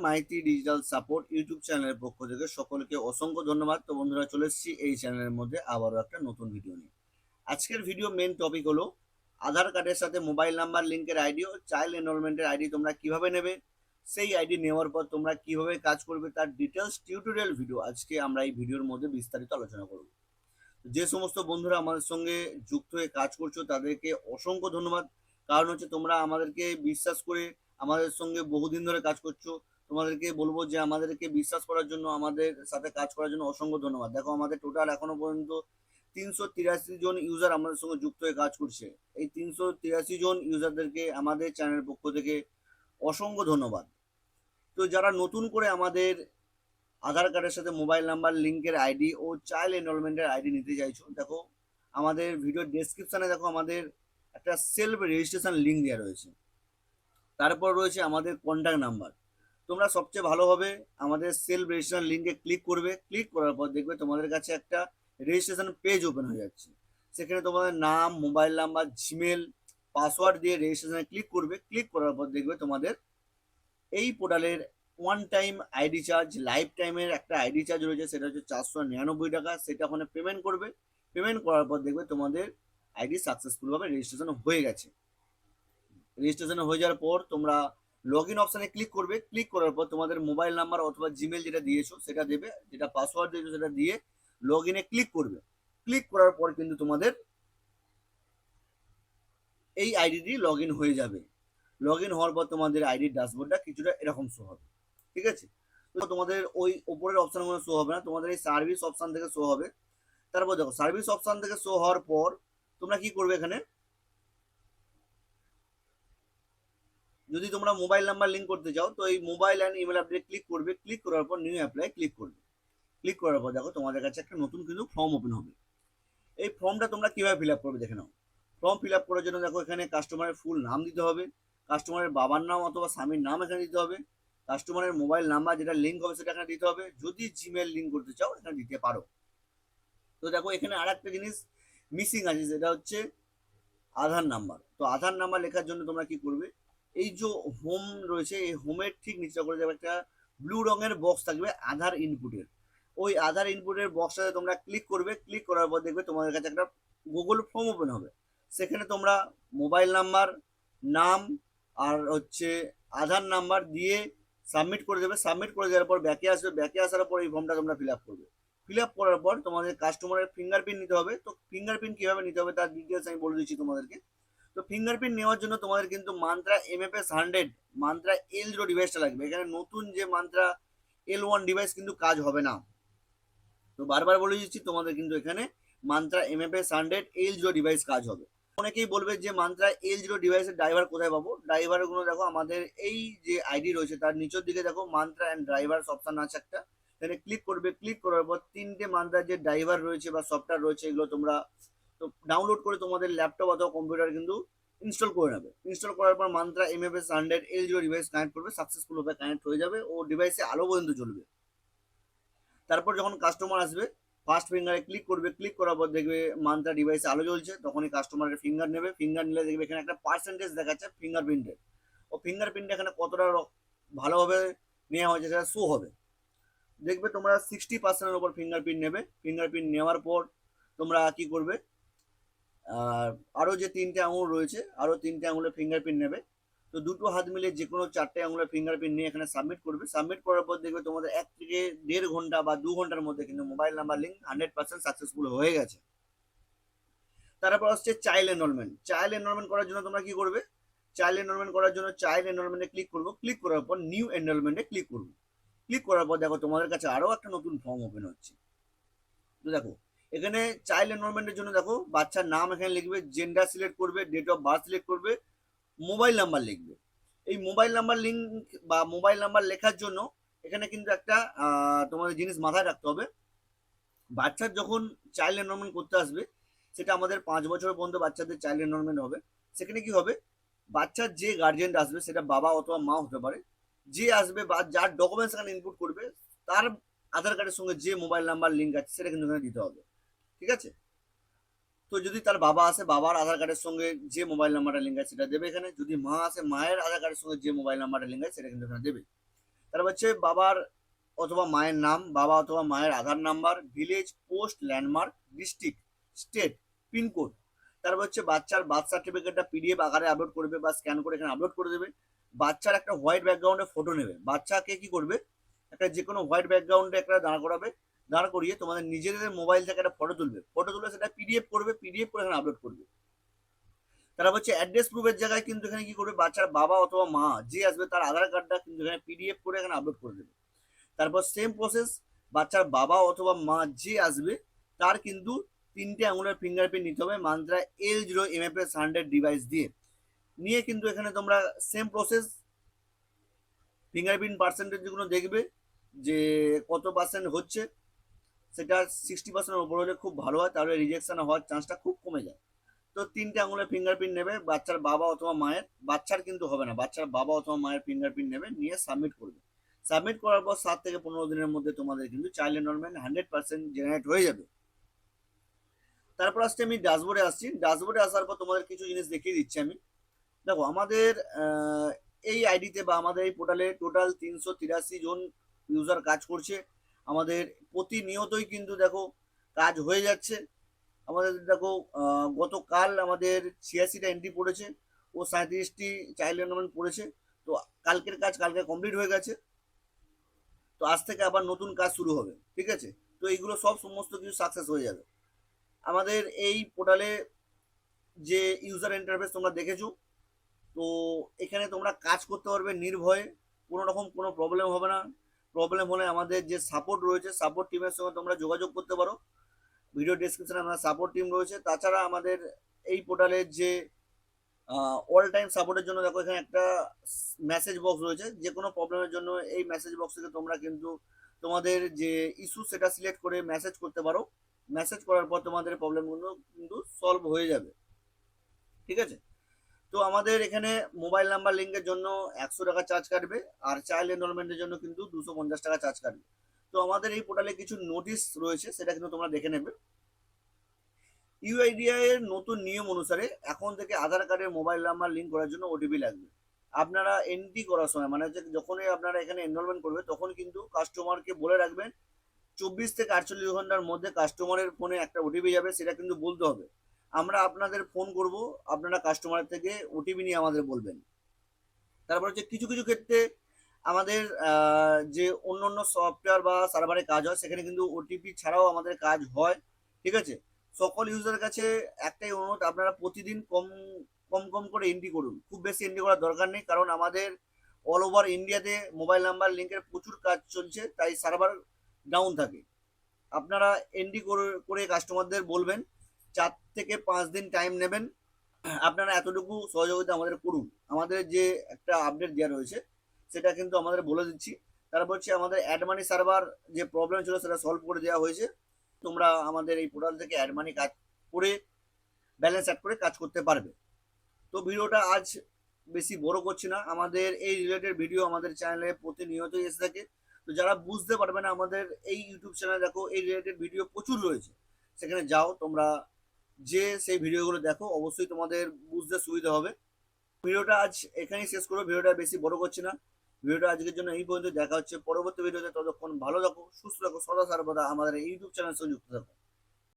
Maiti digital support YouTube চ্যানেলের পক্ষ থেকে সকলকে অসংখ্য ধন্যবাদ। তো বন্ধুরা, চলে এসেছি এই চ্যানেলের মধ্যে আবারও একটা নতুন ভিডিও নিয়ে। আজকের ভিডিও মেন টপিক হলো আধার কার্ডের সাথে মোবাইল নাম্বার লিঙ্কের আইডি ও চাইল্ড এনরোলমেন্টের আইডি তোমরা কিভাবে নেবে, সেই আইডি নেওয়ার পর তোমরা কিভাবে কাজ করবে তার ডিটেলস টিউটোরিয়াল ভিডিও আজকে আমরা এই ভিডিওর মধ্যে বিস্তারিত আলোচনা করব। যে সমস্ত বন্ধুরা আমাদের সঙ্গে যুক্ত হয়ে কাজ করছো তাদেরকে অসংখ্য ধন্যবাদ। কারণ হচ্ছে তোমরা আমাদেরকে বিশ্বাস করে আমাদের সঙ্গে বহুদিন ধরে কাজ করছো। তোমাদেরকে বলবো যে আমাদেরকে বিশ্বাস করার জন্য, আমাদের সাথে কাজ করার জন্য অসংখ্য ধন্যবাদ। দেখো, আমাদের টোটাল এখনো পর্যন্ত 383 জন ইউজার আমাদের সঙ্গে যুক্ত হয়ে কাজ করছে। এই 383 জন ইউজারদেরকে আমাদের চ্যানেলের পক্ষ থেকে অসংখ্য ধন্যবাদ। তো যারা নতুন করে আমাদের আধার কার্ডের সাথে মোবাইল নাম্বার লিঙ্কের আইডি ও চাইল্ড এনরোলমেন্টের আইডি নিতে চাইছো, দেখো আমাদের ভিডিও ডেসক্রিপশনে দেখো আমাদের একটা সেলফ রেজিস্ট্রেশন লিঙ্ক দেওয়া রয়েছে। তারপর রয়েছে আমাদের কন্ট্যাক্ট নাম্বার। তোমরা সবচেয়ে ভালো হবে আমাদের সেলফ রেজিস্ট্রেশন লিঙ্কে ক্লিক করবে। ক্লিক করার পর দেখবে তোমাদের কাছে একটা রেজিস্ট্রেশন পেজ ওপেন হয়ে যাচ্ছে। সেখানে তোমাদের নাম, মোবাইল নাম্বার, জিমেল, পাসওয়ার্ড দিয়ে রেজিস্ট্রেশনে ক্লিক করবে। ক্লিক করার পর দেখবে তোমাদের এই পোর্টালের one time ID charge, life টাইমের একটা আইডি চার্জ রয়েছে, সেটা হচ্ছে 499 টাকা। সেটা ওখানে পেমেন্ট করবে। পেমেন্ট করার পর দেখবে তোমাদের আইডি সাকসেসফুলভাবে রেজিস্ট্রেশন হয়ে গেছে। রেজিস্ট্রেশন হয়ে যাওয়ার পর তোমরা লগ ইন অপশানে ক্লিক করবে। ক্লিক করার পর তোমাদের মোবাইল নাম্বার অথবা জিমেল যেটা দিয়েছো সেটা দেবে, যেটা পাসওয়ার্ড দিয়েছো সেটা দিয়ে লগ ইনে ক্লিক করবে। ক্লিক করার পর কিন্তু তোমাদের এই আইডিটি লগ ইন হয়ে যাবে। লগ ইন হওয়ার পর তোমাদের আইডির ড্যাশবোর্ডটা কিছুটা এরকম শো হবে। ঠিক আছে? তো তোমাদের ওই ওপরের অপশানগুলো শো হবে না, তোমাদের এই সার্ভিস অপশান থেকে শো হবে। তারপর দেখো, সার্ভিস অপশান থেকে শো হওয়ার পর তোমরা কি করবে, এখানে যদি তোমরা মোবাইল নাম্বার লিঙ্ক করতে চাও তো এই mobile and email update click করবে। ক্লিক করার পর নিউ অ্যাপ্লাই ক্লিক করবে। ক্লিক করার পর দেখো তোমাদের কাছে একটা নতুন কিন্তু ফর্ম ওপেন হবে। এই ফর্মটা তোমরা কিভাবে ফিল আপ করবে দেখে নাও। ফর্ম ফিল আপ করার জন্য দেখো এখানে কাস্টমারের ফুল নাম দিতে হবে, কাস্টমারের বাবার নাম অথবা স্বামীর নাম এখানে দিতে হবে, কাস্টমারের মোবাইল নাম্বার যেটা লিঙ্ক হবে সেটা এখানে দিতে হবে। যদি জিমেল লিঙ্ক করতে চাও এখানে দিতে পারো। তো দেখো এখানে আর একটা জিনিস মিসিং আছে, সেটা হচ্ছে আধার নাম্বার। তো আধার নাম্বার লেখার জন্য তোমরা কি করবে, এই যে হোম রয়েছে এই হোমের ঠিক নিচে করে যাবে একটা ব্লু রঙের বক্স থাকবে আধার ইনপুটের। ওই আধার ইনপুটের বক্সটাতে তোমরা ক্লিক করবে। ক্লিক করার পর দেখবে তোমাদের কাছে একটা গুগল ফর্ম ওপেন হবে। সেখানে তোমরা মোবাইল নাম্বার, নাম আর হচ্ছে আধার নাম্বার দিয়ে সাবমিট করে দেবে। সাবমিট করে দেওয়ার পর ব্যাকে আসবে। ব্যাকে আসার পর এই ফর্মটা তোমরা ফিল আপ করবে। ফিল আপ করার পর তোমাদের কাস্টমারের ফিঙ্গারপ্রিন্ট নিতে হবে। তো ফিঙ্গারপ্রিন্ট কিভাবে নিতে হবে তার ডিটেলস আমি বলে দিচ্ছি তোমাদেরকে। তো ফিঙ্গারপ্রিন্ট নেওয়ার জন্য তোমাদের কিন্তু মান্ত্রা MFS 100 মান্ত্রা L0 ডিভাইসটা লাগবে। এখানে নতুন যে মান্ত্রা L1 ডিভাইস কিন্তু কাজ হবে না। তো বারবার বলে দিচ্ছি, তোমাদের কিন্তু এখানে মান্ত্রা MFS 100 L0 ডিভাইস কাজ হবে। অনেকেই বলবে যে মান্ত্রা L0 ডিভাইসের ড্রাইভার কোথায় পাবো। ড্রাইভারগুলো দেখো আমাদের এই যে আইডি রয়েছে তার নিচের দিকে দেখো মান্ত্রা অ্যান্ড ড্রাইভার অপশন আছে একটা, এখানে ক্লিক করবে। ক্লিক করার পর তিনটে মান্ত্রার যে ড্রাইভার রয়েছে বা সফটওয়্যার রয়েছে এগুলো তোমরা তো ডাউনলোড করে তোমাদের ল্যাপটপ অথবা কম্পিউটার কিন্তু ইনস্টল করে নেবে। ইনস্টল করার পর mantra MFS 100 L0 device connect করবে, সাকসেসফুল ভাবে কানেক্ট হয়ে যাবে ও ডিভাইসে আলো পর্যন্ত জ্বলবে। তারপর যখন কাস্টমার আসবে ফার্স্ট ফিঙ্গারে ক্লিক করবে। ক্লিক করার পর দেখবে মান্ত্রা ডিভাইসে আলো জ্বলছে, তখনই কাস্টমারের ফিঙ্গার নেবে। ফিঙ্গার নিলে দেখবে এখানে একটা পার্সেন্টেজ দেখাচ্ছে ফিঙ্গারপ্রিন্টের। ও ফিঙ্গারপ্রিন্ট এখানে কতটা ভালোভাবে নেওয়া হয়েছে সেটা শো হবে। দেখবে তোমরা 60%-এর উপর ফিঙ্গারপ্রিন্ট নেবে। ফিঙ্গারপ্রিন্ট নেওয়ার পর তোমরা কি করবে, আরও যে তিনটে আঙুল রয়েছে আরও তিনটে আঙুলে ফিঙ্গারপ্রিন্ট নেবে। তো দুটো হাত মিলে যে কোনো চারটে আঙুলের ফিঙ্গারপ্রিন্ট নিয়ে এখানে সাবমিট করবে। সাবমিট করার পর দেখবে তোমাদের 1 থেকে 1.5 ঘন্টা বা 2 ঘন্টার মধ্যে কিন্তু মোবাইল নাম্বার লিঙ্ক 100% সাকসেসফুল হয়ে গেছে। তারপর হচ্ছে চাইল্ড এনরোলমেন্ট। চাইল্ড এনরোলমেন্ট করার জন্য তোমরা কি করবে, চাইল্ড এনরোলমেন্ট করার জন্য চাইল্ড এনরোলমেন্টে ক্লিক করবো। ক্লিক করার পর নিউ এনরোলমেন্টে ক্লিক করবো। ক্লিক করার পর দেখো তোমাদের কাছে আরও একটা নতুন ফর্ম ওপেন হচ্ছে। তো দেখো এখানে চাইল্ড এনরোলমেন্টের জন্য দেখো বাচ্চার নাম এখানে লিখবে, জেন্ডার সিলেক্ট করবে, ডেট অফ বার্থ সিলেক্ট করবে, মোবাইল নাম্বার লিখবে। এই মোবাইল নাম্বার লিঙ্ক বা মোবাইল নাম্বার লেখার জন্য এখানে কিন্তু একটা তোমাদের জিনিস মাথায় রাখতে হবে। বাচ্চার যখন চাইল্ড এনরোলমেন্ট করতে আসবে, সেটা আমাদের 5 বছর পর্যন্ত বাচ্চাদের চাইল্ড এনরোলমেন্ট হবে। সেখানে কি হবে, বাচ্চার যে গার্জিয়ান আসবে সেটা বাবা অথবা মা হতে পারে, যে আসবে বা যার ডকুমেন্টস এখানে ইনপুট করবে তার আধার কার্ডের সঙ্গে যে মোবাইল নাম্বার লিঙ্ক আছে সেটা কিন্তু এখানে দিতে হবে। ঠিক আছে? তো যদি তার বাবা আসে বাবার আধার কার্ডের সঙ্গে যে মোবাইল নাম্বারটা লিঙ্ক আছে সেটা দেবে এখানে। যদি মা আসে মায়ের আধার কার্ডের সঙ্গে যে মোবাইল নাম্বারটা লিঙ্ক আছে সেটা কিন্তু এখানে দেবে। তারপর হচ্ছে বাবার অথবা মায়ের নাম, বাবা অথবা মায়ের Aadhaar number, village, post, landmark, district, state, pincode. তারপর হচ্ছে বাচ্চার বার্থ সার্টিফিকেটটা পিডিএফ আকারে আপলোড করবে বা স্ক্যান করে এখানে আপলোড করে দেবে। বাচ্চার একটা হোয়াইট ব্যাকগ্রাউন্ডে ফটো নেবে, বাচ্চাকে কি করবে, একটা যে কোনো হোয়াইট ব্যাকগ্রাউন্ডে একটা দাঁড় করাবে, দাঁড় করিয়ে তোমাদের নিজেদের মোবাইল থেকে একটা ফটো তুলবে, ফটো তুলে সেটা পিডিএফ করবে, পিডিএফ করে এখানে আপলোড করবে। তারা হচ্ছে অ্যাড্রেস প্রুফের জায়গায় কিন্তু এখানে কি করবে, বাচ্চার বাবা অথবা মা যে আসবে তার আধার কার্ডটা কিন্তু এখানে পিডিএফ করে এখানে আপলোড করে দেবে। তারপর সেম প্রসেস, বাচ্চার বাবা অথবা মা যে আসবে তার কিন্তু 3টে আঙুলের ফিঙ্গারপ্রিন্ট নিতে হবে মান্ত্রা L0 MFS 100 ডিভাইস দিয়ে, নিয়ে কিন্তু এখানে তোমরা সেম প্রসেস ফিঙ্গারপ্রিন্ট পার্সেন্টেজ যেগুলো দেখবে যে কত পার্সেন্ট হচ্ছে, সেটা 60%-এর উপর হলে খুব ভালো হয়, তাহলে রিজেকশন হওয়ার চান্সটা খুব কমে যায়। তো 3টে আঙুলের ফিঙ্গারপ্রিন্ট নেবে বাচ্চার বাবা অথবা মায়ের, বাচ্চার কিন্তু হবে না, বাচ্চার বাবা অথবা মায়ের ফিঙ্গারপ্রিন্ট নেবে, নিয়ে সাবমিট করবে। সাবমিট করার পর 7 থেকে 15 দিনের মধ্যে তোমাদের কিন্তু চাইল্ড এনরোলমেন্ট 100% জেনারেট হয়ে যাবে। তারপর আসছে আমি ড্যাশবোর্ডে আসছি, ড্যাশবোর্ডে আসার পর তোমাদের কিছু জিনিস দেখিয়ে দিচ্ছি আমি। দেখো আমাদের এই আইডিতে বা আমাদের এই পোর্টালে টোটাল 383 জন ইউজার কাজ করছে। আমাদের প্রতিনিয়তই কিন্তু দেখো কাজ হয়ে যাচ্ছে। আমাদের দেখো গতকাল আমাদের 86টা এন্ট্রি পড়েছে ও 37টি চাইল্ড এনরোলমেন্ট পড়েছে। তো কালকের কাজ কালকে কমপ্লিট হয়ে গেছে, তো আজ থেকে আবার নতুন কাজ শুরু হবে, ঠিক আছে। তো এইগুলো সব সমস্ত কিছু সাকসেস হয়ে যাবে। আমাদের এই পোর্টালে যে ইউজার ইন্টারফেস তোমরা দেখেছো, তো এখানে তোমরা কাজ করতে পারবে নির্ভয়ে, কোনো রকম কোনো প্রবলেম হবে না। প্রবলেম হলে আমাদের যে সাপোর্ট রয়েছে সাপোর্ট টিমের সঙ্গে তোমরা যোগাযোগ করতে পারো, ভিডিও ডেসক্রিপশনে আমার সাপোর্ট টিম রয়েছে। তাছাড়া আমাদের এই পোর্টালের যে অল টাইম সাপোর্টের জন্য দেখো এখানে একটা মেসেজ বক্স রয়েছে, যে কোনো প্রবলেমের জন্য এই মেসেজ বক্স থেকে তোমরা কিন্তু তোমাদের যে ইস্যু সেটা সিলেক্ট করে মেসেজ করতে পারো। মেসেজ করার পর তোমাদের প্রবলেমগুলো কিন্তু সলভ হয়ে যাবে, ঠিক আছে। তো আমাদের এখানে মোবাইল নাম্বার লিঙ্কের জন্য 100 টাকা চার্জ কাটবে, আর চাইল্ড এনরোলমেন্টের জন্য কিন্তু 250 টাকা চার্জ কাটবে। তো আমাদের এই পোর্টালে কিছু নোটিশ রয়েছে, সেটা কিন্তু তোমরা দেখে নেবে। ইউআইডিআই এর নতুন নিয়ম অনুসারে এখন থেকে আধার কার্ডের মোবাইল নাম্বার লিঙ্ক করার জন্য ওটিপি লাগবে। আপনারা এন্ট্রি করার সময় মানে হচ্ছে যখনই আপনারা এখানে এনরোলমেন্ট করবে তখন কিন্তু কাস্টমারকে বলে রাখবেন 24 থেকে 48 ঘন্টার মধ্যে কাস্টমারের ফোনে একটা ওটিপি যাবে, সেটা কিন্তু বলতে হবে। আমরা আপনাদের ফোন করব, আপনারা কাস্টমারের থেকে ওটিপি নিয়ে আমাদের বলবেন। তারপর হচ্ছে কিছু কিছু ক্ষেত্রে আমাদের যে অন্য অন্য সফটওয়্যার বা সার্ভারে কাজ হয় সেখানে কিন্তু ওটিপি ছাড়াও আমাদের কাজ হয়, ঠিক আছে। সকল ইউজারের কাছে একটাই অনুরোধ, আপনারা প্রতিদিন কম কম কম করে এন্ট্রি করুন, খুব বেশি এন্ট্রি করার দরকার নেই, কারণ আমাদের অল ওভার ইন্ডিয়াতে মোবাইল নাম্বার লিঙ্কের প্রচুর কাজ চলছে, তাই সার্ভার ডাউন থাকে। আপনারা এন্ট্রি করে কাস্টমারদের বলবেন, 4 থেকে 5 দিন টাইম নেবেন। আপনারা এতটুকু সহযোগিতা আমাদের করুন, আমাদের যে একটা আপডেট দেওয়া রয়েছে সেটা কিন্তু আমাদের বলে দিচ্ছি। তারপর হচ্ছে আমাদের অ্যাড মানি সার্ভার যে প্রবলেম ছিল সেটা সলভ করে দেওয়া হয়েছে। তোমরা আমাদের এই পোর্টাল থেকে অ্যাড মানি কাজ করে ব্যালেন্স অ্যাড করে কাজ করতে পারবে। তো ভিডিওটা আজ বেশি বড় করছি না, আমাদের এই রিলেটেড ভিডিও আমাদের চ্যানেলে প্রতিনিয়তই এসে থাকে। তো যারা বুঝতে পারবে না, আমাদের এই ইউটিউব চ্যানেলে দেখো এই রিলেটেড ভিডিও প্রচুর রয়েছে, সেখানে যাও তোমরা, যে সেই ভিডিওগুলো দেখো, অবশ্যই তোমাদের বুঝতে সুবিধা হবে। ভিডিওটা আজ এখানেই শেষ করবো, ভিডিওটা বেশি বড় করছি না। ভিডিওটা আজকের জন্য এই পর্যন্ত, দেখা হচ্ছে পরবর্তী ভিডিওতে। ততক্ষণ ভালো থাকো, সুস্থ থাকো, সদা সর্বদা আমাদের এই ইউটিউব চ্যানেলের সঙ্গে যুক্ত থাকো।